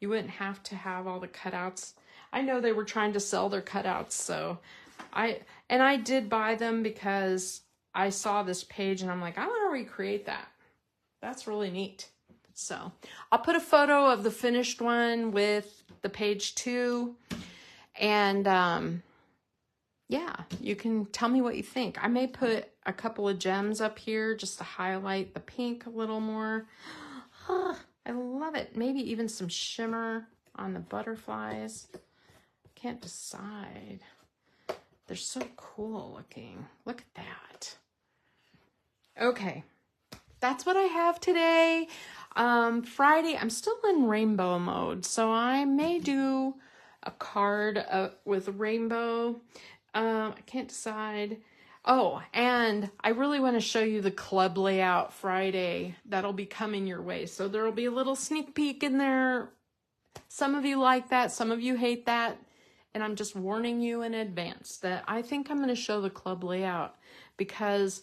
You wouldn't have to have all the cutouts. I know they were trying to sell their cutouts, so I did buy them because I saw this page and I'm like, I want to recreate that. That's really neat. So I'll put a photo of the finished one with the page 2, and yeah, you can tell me what you think. I may put a couple of gems up here just to highlight the pink a little more. I love it. Maybe even some shimmer on the butterflies. Can't decide. They're so cool looking. Look at that. Okay, that's what I have today. Friday, I'm still in rainbow mode, so I may do a card with rainbow. I can't decide. Oh, and I really want to show you the club layout Friday. That'll be coming your way. So there'll be a little sneak peek in there. Some of you like that, some of you hate that. And I'm just warning you in advance that I think I'm going to show the club layout because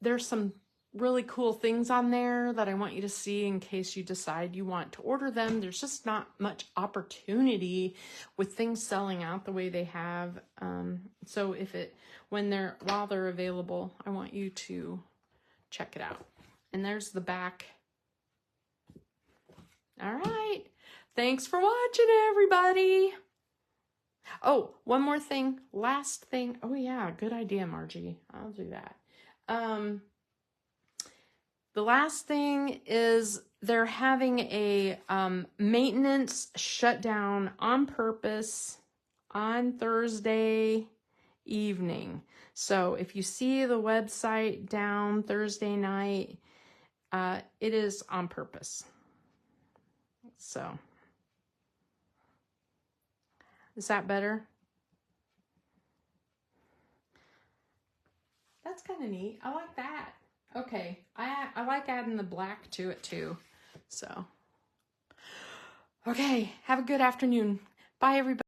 there's some really cool things on there that I want you to see in case you decide you want to order them. There's just not much opportunity with things selling out the way they have. So while they're available, I want you to check it out. And there's the back. All right. Thanks for watching, everybody. Oh, one more thing. Last thing. Oh yeah, good idea, Margie. I'll do that. The last thing is they're having a maintenance shutdown on purpose on Thursday evening. So if you see the website down Thursday night, it is on purpose. So is that better? That's kind of neat. I like that. Okay, I like adding the black to it too. So, okay, have a good afternoon. Bye, everybody.